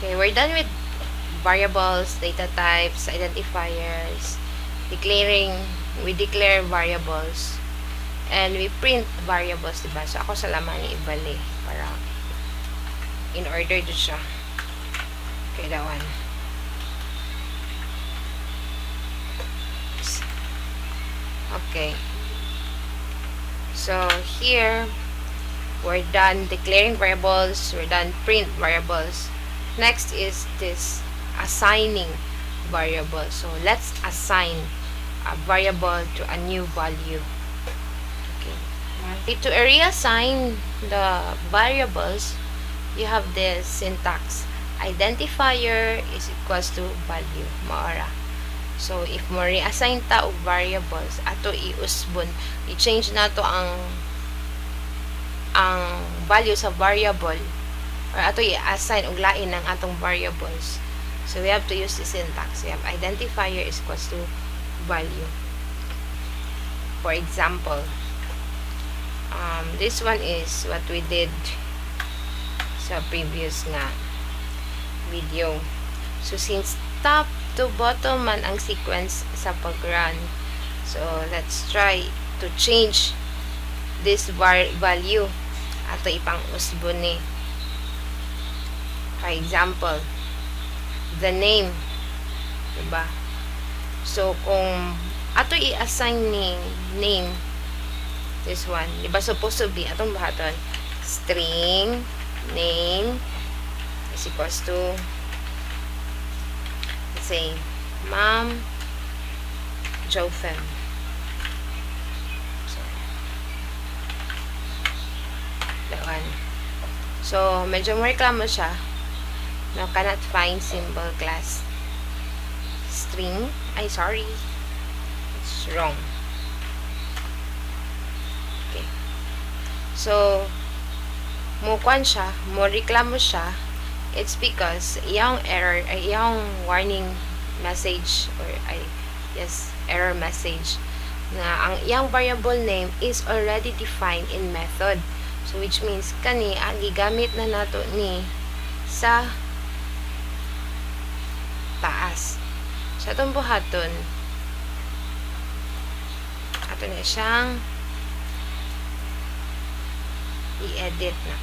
Okay, we're done with variables, data types, identifiers, declaring. We declare variables, and we print variables, diba? So, ako sa laman ni ibali para in order to siya. Okay, that one. Okay. So, here, we're done declaring variables. We're done print variables. Next is this assigning variable. So, let's assign a variable to a new value. Okay. To reassign the variables, you have this syntax. Identifier is equals to value. Maora. So, if mo reassign ta og variables, ato i-usbon, i-change na to ang value sa variable, or ato i-assign og lain ng atong variables. So, we have to use the syntax. We have identifier is equals to value. For example, this one is what we did sa previous nga video. So, since top to bottom man ang sequence sa pag-run, so let's try to change this value ato ipang usbon ni. For example, the name, diba? So kung ato i-assign ni name, this one, diba supposed to be atong bahaton string name is equals to, let's say, Ma'am Jofem. That one. So, medyo mo reklamo siya. No, cannot find symbol class. String. Ay, sorry. It's wrong. Okay. So, mukuan siya, mo reklamo siya. It's because yung error, yung warning message, or error message, na ang yung variable name is already defined in method. So, which means, kani, ang gigamit na nato ni sa taas. Sa itong buhaton, ato na siyang i-edit na.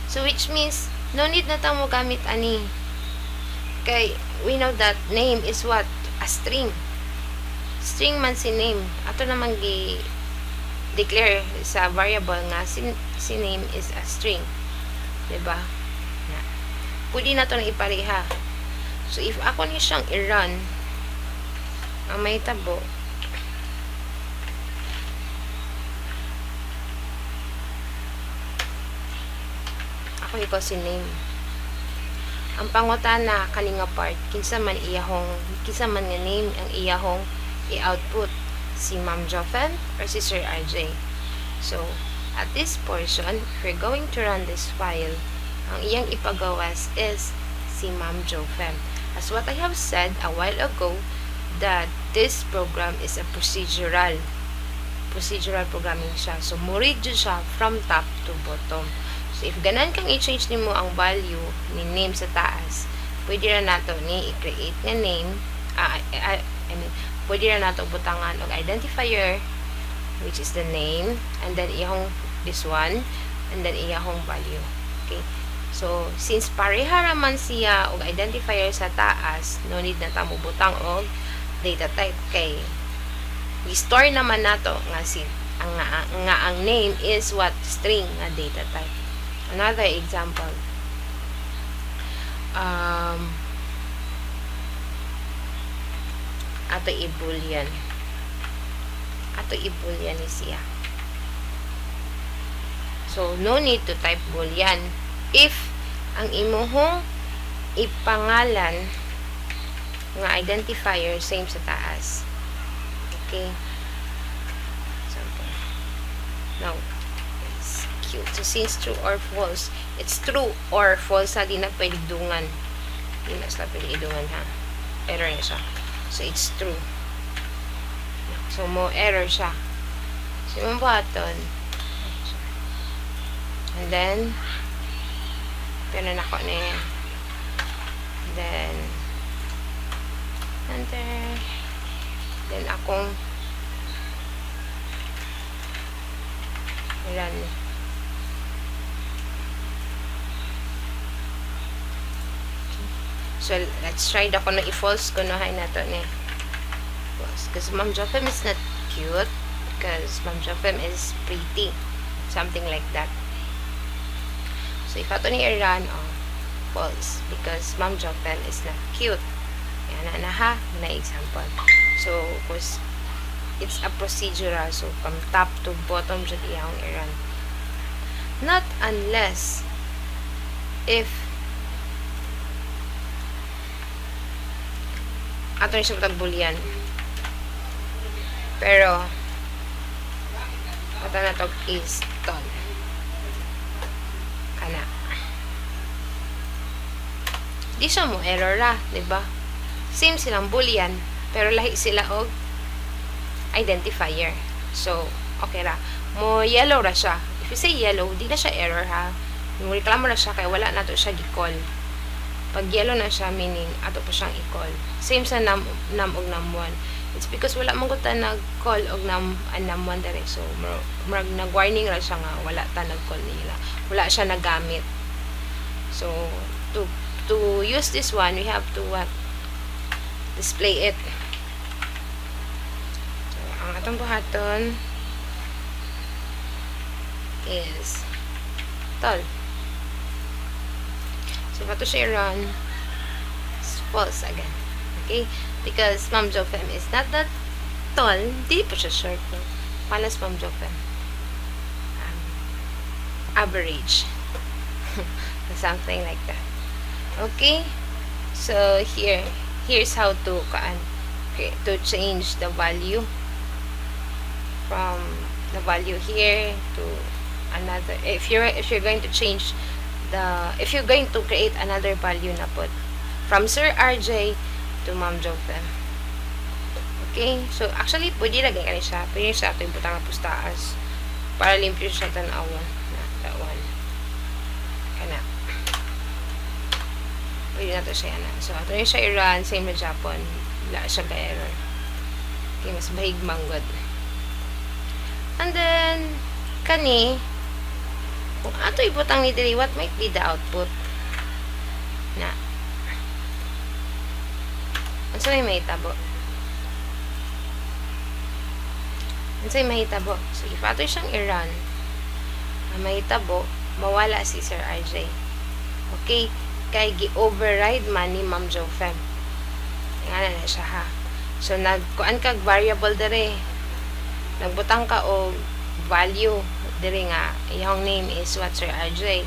So, which means, no need na tang mo gamit ani. Kay, we know that name is what? A string. String man si name. Ato naman declare sa variable nga si name is a string. Diba? Pwede na ito na ipareha. So, if ako ni siyang i-run, ang may tabo, ako ikaw si name. Ang pangutana kaninga part, kinsa man nga name ang iyahong i-output, si Ma'am Jofem or si Sir RJ. So, at this portion, if we're going to run this file, ang iyang ipagawas is si Ma'am Jofem. As what I have said a while ago, that this program is a procedural programming siya. So, mo-read siya from top to bottom. So, if ganan kang i-change nimo ang value ni name sa taas, pwede na nato ni i-create nga name, pwede na nato butangan og identifier, which is the name, and then iyahong this one, and then iyahong value. Okay? So, since pareha naman siya og identifier sa taas, no need na ta mo butang og data type, kay i-store naman nato nga ang name is what? String nga data type. Another example. Ato i-boolean. Ato i-boolean ni siya. So, no need to type boolean if ang imuhong ipangalan nga identifier same sa taas. Okay? Example. Now, so, since true or false, it's true or false, di na pwede dungan. Di na sila pwede idungan, ha? Error na siya. So, it's true. So, mo error siya. So, yung button. And then, Pero nako ni. Then, enter. Then, akong run. So, let's try ako na i-false ko no hay nato ni. Because Ma'am Jofem is not cute. Because Ma'am Jofem is pretty. Something like that. So, if ato ni i-run, false. Because Ma'am Jofem is not cute. Yan na ha. Na example. So, because it's a procedural. So, from top to bottom dyan iyang i-run. Not unless if ato ni siya boolean. Pero ato na to is tol. Kana. Di siya mo error ra, di ba? Same silang boolean, pero lahi sila og identifier. So, okay ra. Mo yellow ra siya. If you say yellow, di na siya error ha. Yung reklamo na siya kay wala na to siya gi-call. Pag yellow na siya, meaning ato po siyang i-call. Same sa nam og nam1. It's because wala man gud ta nag-call og nam1 dere. So, nag-warning ra siya nga wala ta nag-call nila. Wala siya nagamit. So, to use this one, we have to display it. So, ang atong buhaton is tol. So, if ato siya run, it's false again. Okay? Because Ma'am Jofem is not that tall. Hindi po siya short. No? Palas Ma'am Jofem. Average. Something like that. Okay? So, here's how to change the value from the value here to another. If you're going to change if you're going to create another value na po from Sir RJ to Ma'am Jofem. Okay? So, actually, pwede lagay ka rin siya. Pwede siya ito yung butang na pustaas para limpyo siya tanawon. That one. Kana. Pwede na ito siya na. So, ito rin siya i-run. Same na Japon. Wala siya ka-error. Okay, mas bahig manggod. And then, kani, kung ato ibutang ni diri, what might be the output? Na. Ano sa may mahitabo? Ano sa may mahitabo? So, if ato siyang i-run, mahitabo, mawala si Sir RJ. Okay? Kay gi-override man ni Ma'am Jofem. Nga na siya ha. So, nagkuan kag variable dere. Nagbutang ka o value diri nga iyang name is what Sir RJ.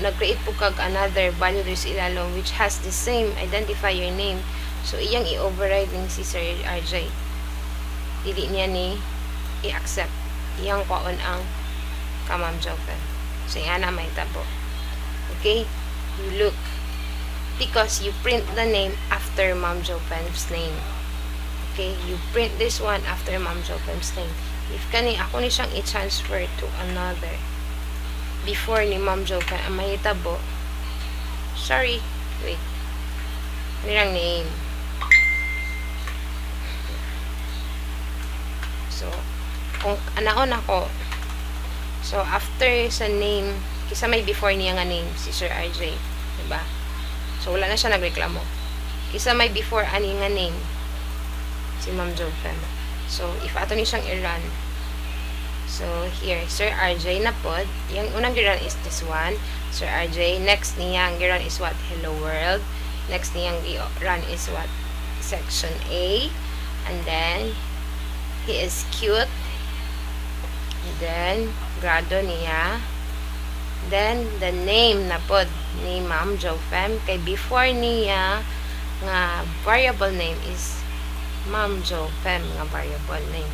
Nag-create po kag another value diri sa ilalong which has the same identifier name. So iyang i-override ning si Sir RJ. Dili niya ni i-accept. Iyang kwaon ang Ma'am Jofem. So yan na may tabo. Okay? You look. Because you print the name after Ma'am Jofem's name. Okay? You print this one after Ma'am Jofem's name. If kani ako ni siyang i-transfer to another before ni Ma'am Jofem ang mahitabo, sorry, wait, nilang name. So, kung anaon ako, so after sa name, kisa may before niya nga name, si Sir RJ, diba? So, wala na siya nagreklamo. Kisa may before ani nga name, si Ma'am Jofem. So, if ato ni siyang i-run, so, here, Sir RJ na pod. Yung unang i-run is this one, Sir RJ. Next niyang i-run is what? Hello World. Next niyang i-run is what? Section A. And then, he is cute. And then, grado niya. Then, the name na pod ni Ma'am Jofem. Kay before niya, nga variable name is Ma'am Jofem nga variable name.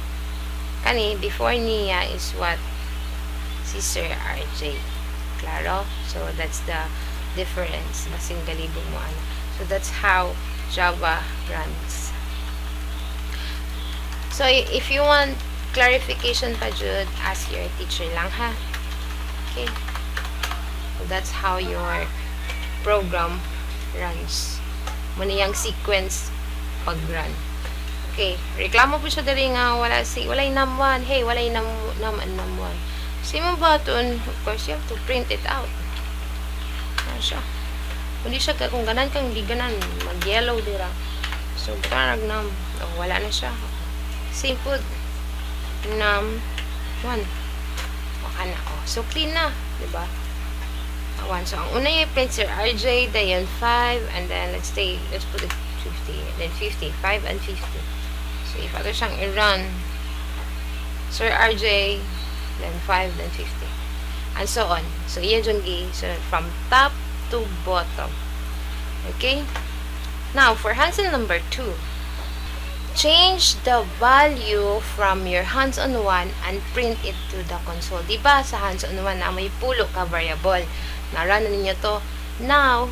Kani, before niya is what? Si Sir RJ. Klaro? So, that's the difference. Basing galibong mo ano. So, that's how Java runs. So, if you want clarification pa jud, ask your teacher lang ha. Okay? that's how your program runs. Muna yung sequence pag-run. Okay, reklamo po siya dali nga walay num1. Hey, walay num1. Sa imong button, of course, you have to print it out. Ano siya? Kundi siya, kung ganan kang di ganan, mag-yellow dira. So, parang num. Oh, wala na siya. Same po. Num1. Waka na. Oh, so, clean na. Diba? 1. So, ang una yung print Sir RJ, then 5, and then let's put it 50, then 50, 5 and 50. So, if ato siyang i-run, Sir RJ, then 5, then 50. And so on. So, iyan dyan so from top to bottom. Okay? Now, for hands-on number 2, change the value from your hands-on 1 and print it to the console. Diba sa hands-on 1 na may pulo ka variable? Na-run na ninyo to. Now,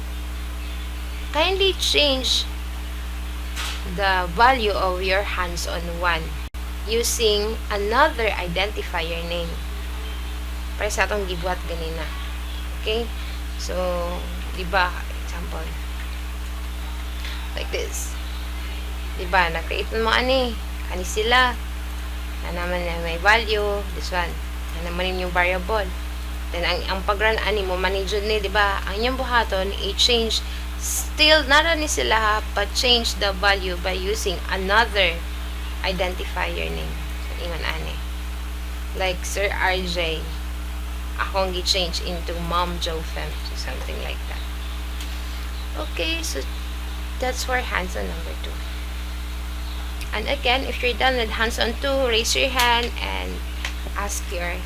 kindly change the value of your hands-on 1 using another identifier name. Para sa atong gibuhat ganina. Okay? So, diba, example, like this. Diba, na-create mo ani sila. Na naman na may value, this one. Na naman yung variable. Then, ang pag-run ani mo, manage ni, diba? Ang inyong buhaton, i-change, still, nara ni sila ha, but change the value by using another identifier name. So, ingon ani. Like, Sir RJ, akong gi-change into Mom Jofem. So, something like that. Okay, so, that's for hands-on number 2. And again, if you're done with hands-on 2, raise your hand and ask your